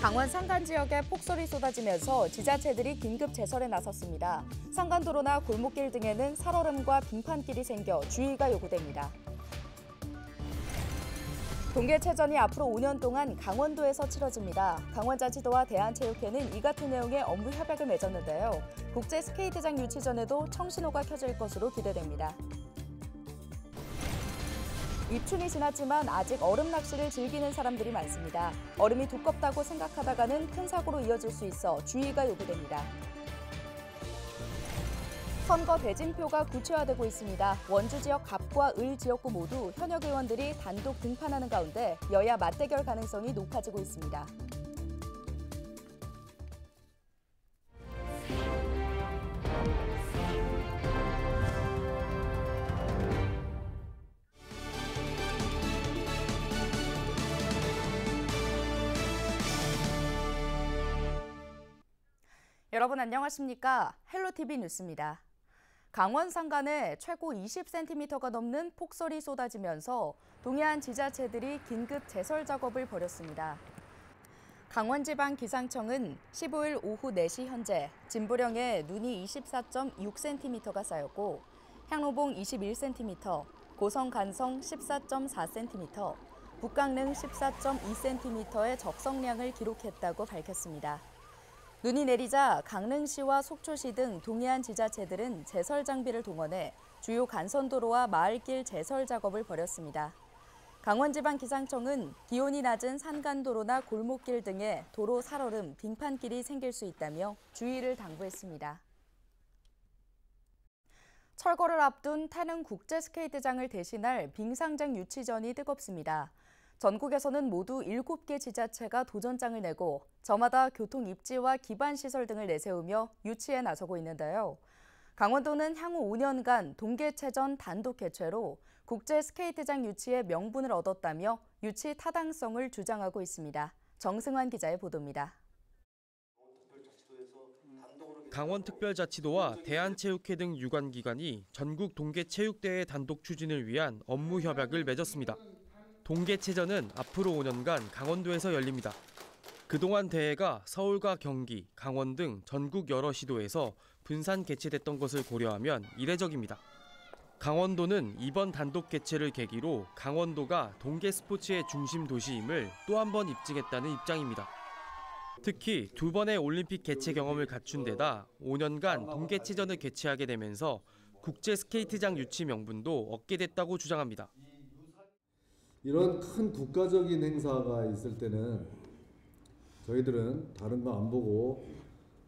강원 산간 지역에 폭설이 쏟아지면서 지자체들이 긴급 제설에 나섰습니다. 산간도로나 골목길 등에는 살얼음과 빙판길이 생겨 주의가 요구됩니다. 동계체전이 앞으로 5년 동안 강원도에서 치러집니다. 강원자치도와 대한체육회는 이 같은 내용의 업무 협약을 맺었는데요. 국제 스케이트장 유치전에도 청신호가 켜질 것으로 기대됩니다. 입춘이 지났지만 아직 얼음 낚시를 즐기는 사람들이 많습니다. 얼음이 두껍다고 생각하다가는 큰 사고로 이어질 수 있어 주의가 요구됩니다. 선거 대진표가 구체화되고 있습니다. 원주 지역 갑과 을 지역구 모두 현역 의원들이 단독 등판하는 가운데 여야 맞대결 가능성이 높아지고 있습니다. 여러분 안녕하십니까? 헬로티비 뉴스입니다. 강원 산간에 최고 20cm가 넘는 폭설이 쏟아지면서 동해안 지자체들이 긴급 제설 작업을 벌였습니다. 강원지방기상청은 15일 오후 4시 현재 진부령에 눈이 24.6cm가 쌓였고 향로봉 21cm, 고성 간성 14.4cm, 북강릉 14.2cm의 적성량을 기록했다고 밝혔습니다. 눈이 내리자 강릉시와 속초시 등 동해안 지자체들은 제설 장비를 동원해 주요 간선도로와 마을길 제설 작업을 벌였습니다. 강원지방기상청은 기온이 낮은 산간도로나 골목길 등에 도로 살얼음, 빙판길이 생길 수 있다며 주의를 당부했습니다. 철거를 앞둔 타릉 국제스케이트장을 대신할 빙상장 유치전이 뜨겁습니다. 전국에서는 모두 7개 지자체가 도전장을 내고 저마다 교통 입지와 기반시설 등을 내세우며 유치에 나서고 있는데요. 강원도는 향후 5년간 동계체전 단독 개최로 국제 스케이트장 유치의 명분을 얻었다며 유치 타당성을 주장하고 있습니다. 정승환 기자의 보도입니다. 강원특별자치도와 대한체육회 등 유관기관이 전국 동계체육대회 단독 추진을 위한 업무 협약을 맺었습니다. 동계체전은 앞으로 5년간 강원도에서 열립니다. 그동안 대회가 서울과 경기, 강원 등 전국 여러 시도에서 분산 개최됐던 것을 고려하면 이례적입니다. 강원도는 이번 단독 개최를 계기로 강원도가 동계 스포츠의 중심 도시임을 또 한 번 입증했다는 입장입니다. 특히 2번의 올림픽 개최 경험을 갖춘 데다 5년간 동계체전을 개최하게 되면서 국제 스케이트장 유치 명분도 얻게 됐다고 주장합니다. 이런 큰 국가적인 행사가 있을 때는 저희들은 다른 거 안 보고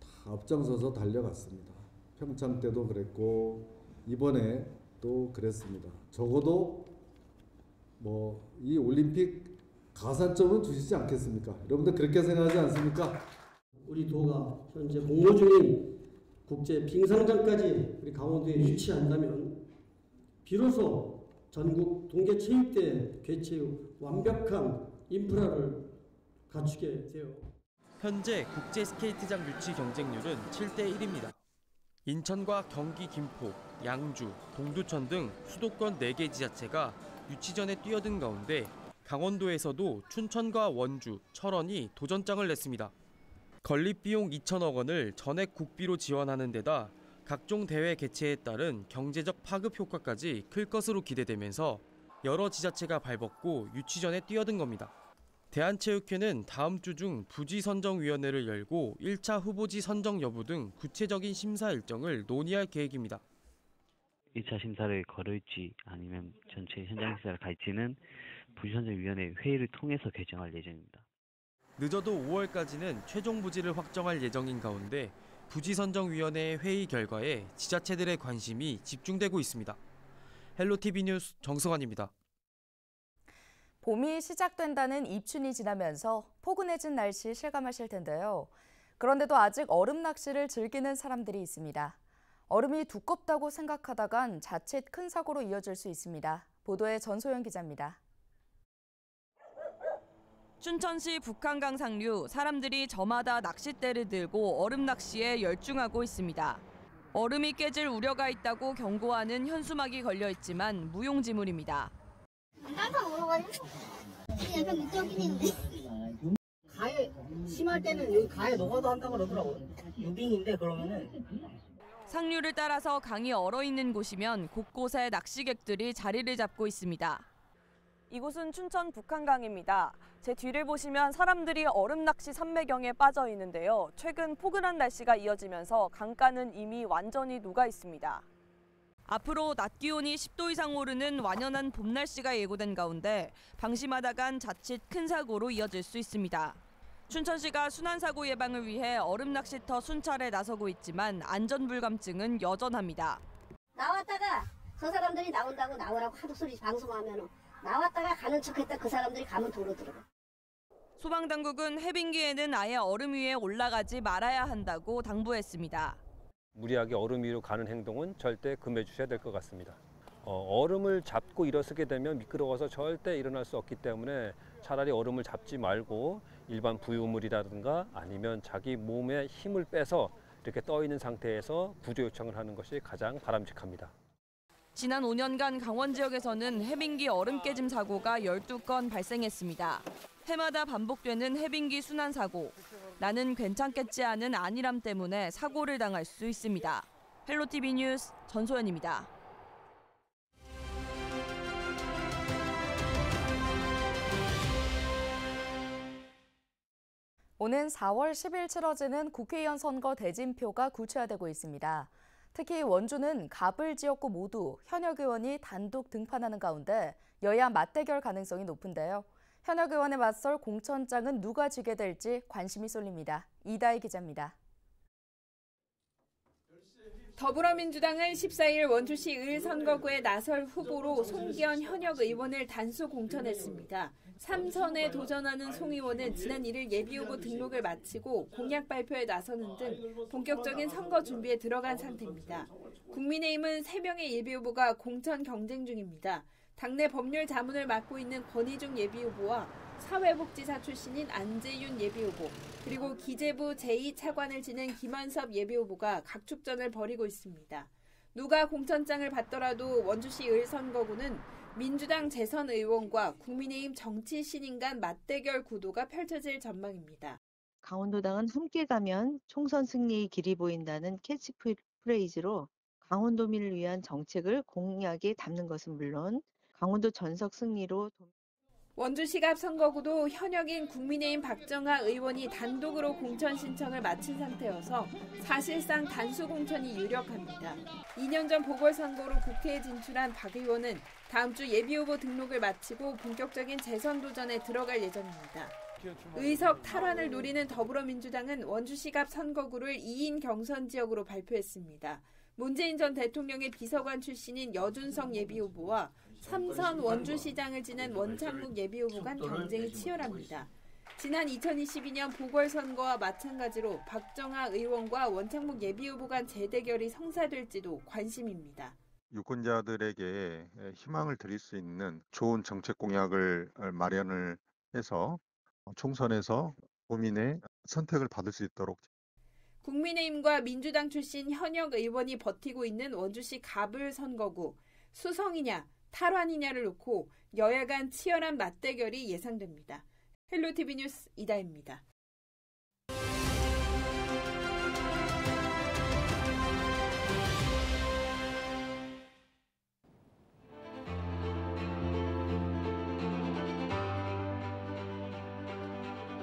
다 앞장서서 달려갔습니다. 평창 때도 그랬고 이번에 또 그랬습니다. 적어도 이 올림픽 가산점은 주시지 않겠습니까? 여러분들 그렇게 생각하지 않습니까? 우리 도가 현재 공모 중인 국제 빙상장까지 우리 강원도에 유치한다면 비로소 전국 동계체육대회 개최 후 완벽한 인프라를 갖추게 되어 현재 국제 스케이트장 유치 경쟁률은 7대 1입니다. 인천과 경기, 김포, 양주, 동두천 등 수도권 4개 지자체가 유치전에 뛰어든 가운데 강원도에서도 춘천과 원주, 철원이 도전장을 냈습니다. 건립 비용 2천억 원을 전액 국비로 지원하는 데다 각종 대회 개최에 따른 경제적 파급 효과까지 클 것으로 기대되면서 여러 지자체가 발벗고 유치전에 뛰어든 겁니다. 대한체육회는 다음 주 중 부지선정위원회를 열고 1차 후보지 선정 여부 등 구체적인 심사 일정을 논의할 계획입니다. 1차 심사를 거를지 아니면 전체 현장 심사를 갈지는 부지선정위원회 회의를 통해서 결정할 예정입니다. 늦어도 5월까지는 최종 부지를 확정할 예정인 가운데 부지선정위원회의 회의 결과에 지자체들의 관심이 집중되고 있습니다. 헬로티비 뉴스 정승환입니다. 봄이 시작된다는 입춘이 지나면서 포근해진 날씨 실감하실 텐데요. 그런데도 아직 얼음 낚시를 즐기는 사람들이 있습니다. 얼음이 두껍다고 생각하다간 자칫 큰 사고로 이어질 수 있습니다. 보도에 전소연 기자입니다. 춘천시 북한강 상류 사람들이 저마다 낚싯대를 들고 얼음 낚시에 열중하고 있습니다. 얼음이 깨질 우려가 있다고 경고하는 현수막이 걸려 있지만 무용지물입니다. 깜짝 놀라가지고 약간 미적이는데 가을 심한 심할 때는 여기 가에 녹아도 한다고 그러더라고요. 유빙인데 그러면은. 상류를 따라서 강이 얼어있는 곳이면 곳곳에 낚시객들이 자리를 잡고 있습니다. 이곳은 춘천 북한강입니다. 제 뒤를 보시면 사람들이 얼음 낚시 산매경에 빠져 있는데요. 최근 포근한 날씨가 이어지면서 강가는 이미 완전히 녹아 있습니다. 앞으로 낮 기온이 10도 이상 오르는 완연한 봄 날씨가 예고된 가운데 방심하다간 자칫 큰 사고로 이어질 수 있습니다. 춘천시가 순환사고 예방을 위해 얼음 낚시터 순찰에 나서고 있지만 안전불감증은 여전합니다. 나왔다가 저 사람들이 나온다고 나오라고 하도 소리 방송하면 나왔다가 가는 척했다 그 사람들이 가면 도로 들어가. 소방당국은 해빙기에는 아예 얼음 위에 올라가지 말아야 한다고 당부했습니다. 무리하게 얼음 위로 가는 행동은 절대 금해 주셔야 될 것 같습니다. 얼음을 잡고 일어서게 되면 미끄러워서 절대 일어날 수 없기 때문에 차라리 얼음을 잡지 말고 일반 부유물이라든가 아니면 자기 몸에 힘을 빼서 이렇게 떠 있는 상태에서 구조 요청을 하는 것이 가장 바람직합니다. 지난 5년간 강원 지역에서는 해빙기 얼음 깨짐 사고가 12건 발생했습니다. 해마다 반복되는 해빙기 순환 사고. 나는 괜찮겠지 하는 안일함 때문에 사고를 당할 수 있습니다. 헬로티비 뉴스 전소연입니다. 오는 4월 10일 치러지는 국회의원 선거 대진표가 구체화되고 있습니다. 특히 원주는 갑을 지역구 모두 현역 의원이 단독 등판하는 가운데 여야 맞대결 가능성이 높은데요. 현역 의원에 맞설 공천장은 누가 쥐게 될지 관심이 쏠립니다. 이다희 기자입니다. 더불어민주당은 14일 원주시 을선거구에 나설 후보로 송기현 현역 의원을 단수 공천했습니다. 3선에 도전하는 송 의원은 지난 1일 예비후보 등록을 마치고 공약 발표에 나서는 등 본격적인 선거 준비에 들어간 상태입니다. 국민의힘은 3명의 예비후보가 공천 경쟁 중입니다. 당내 법률 자문을 맡고 있는 권희중 예비후보와 사회복지사 출신인 안재윤 예비후보, 그리고 기재부 제2차관을 지낸 김한섭 예비후보가 각축전을 벌이고 있습니다. 누가 공천장을 받더라도 원주시 을선거구는 민주당 재선 의원과 국민의힘 정치 신인 간 맞대결 구도가 펼쳐질 전망입니다. 강원도당은 함께 가면 총선 승리의 길이 보인다는 캐치프레이즈로 강원도민을 위한 정책을 공약에 담는 것은 물론 강원도 전석 승리로 원주시갑 선거구도 현역인 국민의힘 박정하 의원이 단독으로 공천 신청을 마친 상태여서 사실상 단수 공천이 유력합니다. 2년 전 보궐선거로 국회에 진출한 박 의원은 다음 주 예비후보 등록을 마치고 본격적인 재선 도전에 들어갈 예정입니다. 의석 탈환을 노리는 더불어민주당은 원주시갑 선거구를 2인 경선 지역으로 발표했습니다. 문재인 전 대통령의 비서관 출신인 여준석 예비후보와 3선 원주시장을 지낸 원창묵 예비후보 간 경쟁이 치열합니다. 지난 2022년 보궐선거와 마찬가지로 박정하 의원과 원창묵 예비후보 간 재대결이 성사될지도 관심입니다. 유권자들에게 희망을 드릴 수 있는 좋은 정책 공약을 마련을 해서 총선에서 국민의 선택을 받을 수 있도록. 국민의힘과 민주당 출신 현역 의원이 버티고 있는 원주시 갑을 선거구. 수성이냐 탈환이냐를 놓고 여야 간 치열한 맞대결이 예상됩니다. 헬로티비 뉴스 이다희입니다.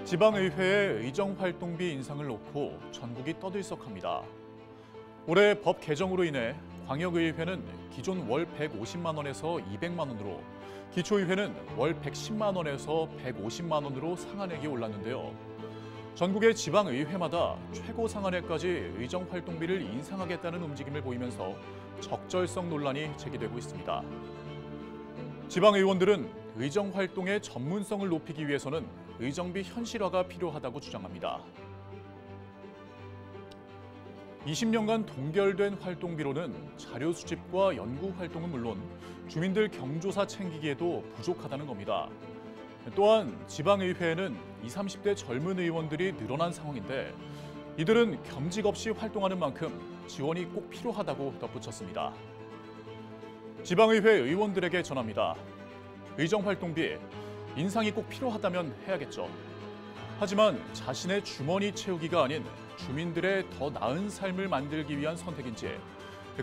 지방의회의 의정활동비 인상을 놓고 전국이 떠들썩합니다. 올해 법 개정으로 인해 광역의회는 기존 월 150만 원에서 200만 원으로, 기초의회는 월 110만 원에서 150만 원으로 상한액이 올랐는데요. 전국의 지방의회마다 최고 상한액까지 의정활동비를 인상하겠다는 움직임을 보이면서 적절성 논란이 제기되고 있습니다. 지방의원들은 의정활동의 전문성을 높이기 위해서는 의정비 현실화가 필요하다고 주장합니다. 20년간 동결된 활동비로는 자료 수집과 연구 활동은 물론 주민들 경조사 챙기기에도 부족하다는 겁니다. 또한 지방의회에는 20, 30대 젊은 의원들이 늘어난 상황인데 이들은 겸직 없이 활동하는 만큼 지원이 꼭 필요하다고 덧붙였습니다. 지방의회 의원들에게 전합니다. 의정활동비 인상이 꼭 필요하다면 해야겠죠. 하지만 자신의 주머니 채우기가 아닌 주민들의 더 나은 삶을 만들기 위한 선택인지,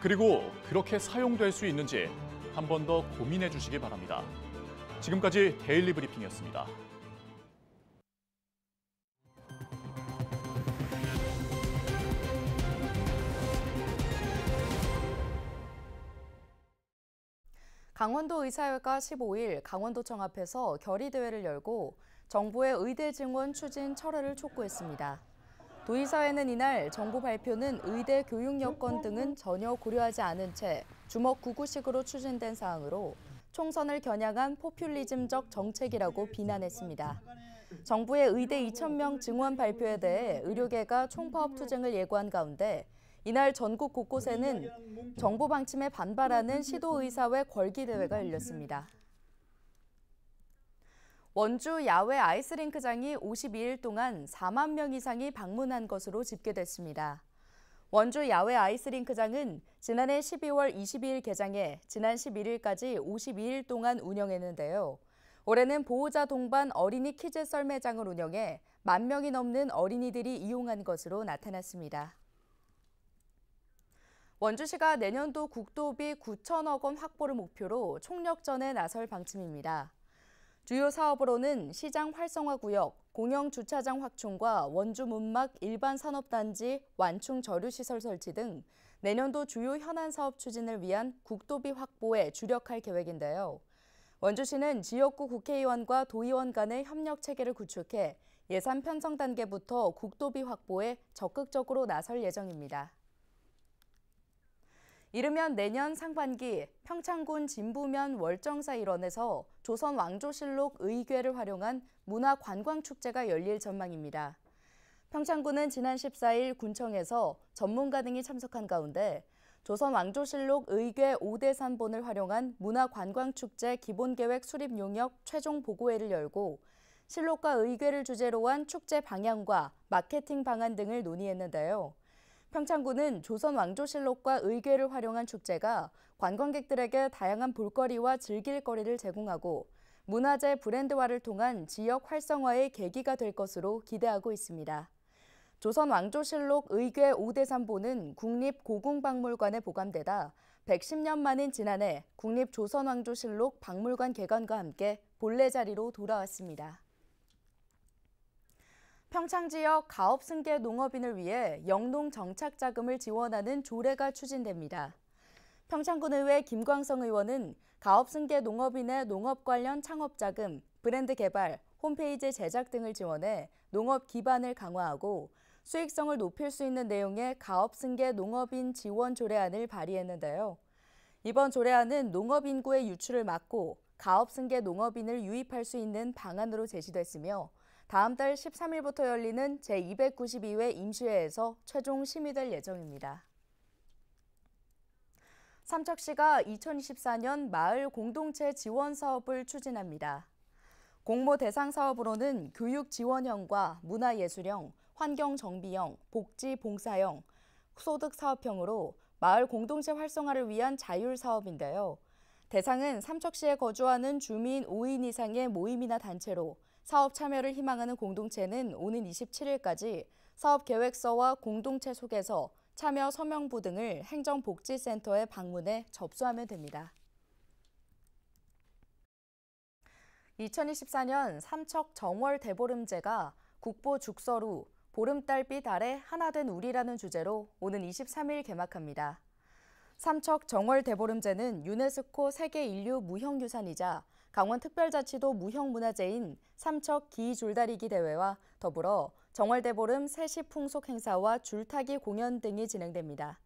그리고 그렇게 사용될 수 있는지 한 번 더 고민해 주시기 바랍니다. 지금까지 데일리 브리핑이었습니다. 강원도 의사회가 15일 강원도청 앞에서 결의대회를 열고 정부의 의대 증원 추진 철회를 촉구했습니다. 도의사회는 이날 정부 발표는 의대 교육 여건 등은 전혀 고려하지 않은 채 주먹구구식으로 추진된 사항으로 총선을 겨냥한 포퓰리즘적 정책이라고 비난했습니다. 정부의 의대 2,000명 증원 발표에 대해 의료계가 총파업 투쟁을 예고한 가운데 이날 전국 곳곳에는 정부 방침에 반발하는 시도의사회 궐기대회가 열렸습니다. 원주 야외 아이스링크장이 52일 동안 4만 명 이상이 방문한 것으로 집계됐습니다. 원주 야외 아이스링크장은 지난해 12월 22일 개장해 지난 11일까지 52일 동안 운영했는데요. 올해는 보호자 동반 어린이 키즈 썰매장을 운영해 1만 명이 넘는 어린이들이 이용한 것으로 나타났습니다. 원주시가 내년도 국도비 9천억 원 확보를 목표로 총력전에 나설 방침입니다. 주요 사업으로는 시장 활성화 구역, 공영 주차장 확충과 원주 문막 일반 산업단지 완충 저류시설 설치 등 내년도 주요 현안 사업 추진을 위한 국도비 확보에 주력할 계획인데요. 원주시는 지역구 국회의원과 도의원 간의 협력 체계를 구축해 예산 편성 단계부터 국도비 확보에 적극적으로 나설 예정입니다. 이르면 내년 상반기 평창군 진부면 월정사 일원에서 조선 왕조실록 의궤를 활용한 문화관광축제가 열릴 전망입니다. 평창군은 지난 14일 군청에서 전문가 등이 참석한 가운데 조선 왕조실록 의궤 5대산본을 활용한 문화관광축제 기본계획 수립 용역 최종 보고회를 열고 실록과 의궤를 주제로 한 축제 방향과 마케팅 방안 등을 논의했는데요. 평창군은 조선 왕조실록과 의궤를 활용한 축제가 관광객들에게 다양한 볼거리와 즐길거리를 제공하고 문화재 브랜드화를 통한 지역 활성화의 계기가 될 것으로 기대하고 있습니다. 조선 왕조실록 의궤 5대산본은 국립고궁박물관에 보관되다 110년 만인 지난해 국립조선왕조실록 박물관 개관과 함께 본래 자리로 돌아왔습니다. 평창 지역 가업 승계 농업인을 위해 영농 정착 자금을 지원하는 조례가 추진됩니다. 평창군의회 김광성 의원은 가업 승계 농업인의 농업 관련 창업 자금, 브랜드 개발, 홈페이지 제작 등을 지원해 농업 기반을 강화하고 수익성을 높일 수 있는 내용의 가업 승계 농업인 지원 조례안을 발의했는데요. 이번 조례안은 농업 인구의 유출을 막고 가업 승계 농업인을 유입할 수 있는 방안으로 제시됐으며 다음 달 13일부터 열리는 제292회 임시회에서 최종 심의될 예정입니다. 삼척시가 2024년 마을 공동체 지원 사업을 추진합니다. 공모 대상 사업으로는 교육 지원형과 문화예술형, 환경정비형, 복지봉사형, 소득사업형으로 마을 공동체 활성화를 위한 자율사업인데요. 대상은 삼척시에 거주하는 주민 5인 이상의 모임이나 단체로 사업 참여를 희망하는 공동체는 오는 27일까지 사업 계획서와 공동체 소개서, 참여 서명부 등을 행정복지센터에 방문해 접수하면 됩니다. 2024년 삼척 정월 대보름제가 국보 죽서루 보름달빛 아래 하나된 우리라는 주제로 오는 23일 개막합니다. 삼척 정월 대보름제는 유네스코 세계인류 무형유산이자 강원특별자치도 무형문화재인 삼척 기줄다리기 대회와 더불어 정월대보름 세시풍속 행사와 줄타기 공연 등이 진행됩니다.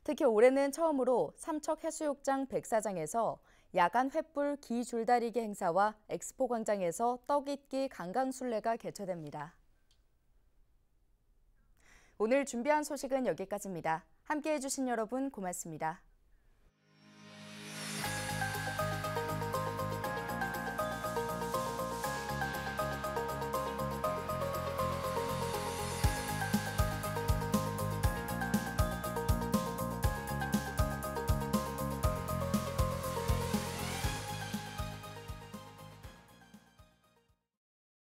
특히 올해는 처음으로 삼척 해수욕장 백사장에서 야간 횃불 기줄다리기 행사와 엑스포 광장에서 떡잇기 강강술래가 개최됩니다. 오늘 준비한 소식은 여기까지입니다. 함께해 주신 여러분 고맙습니다.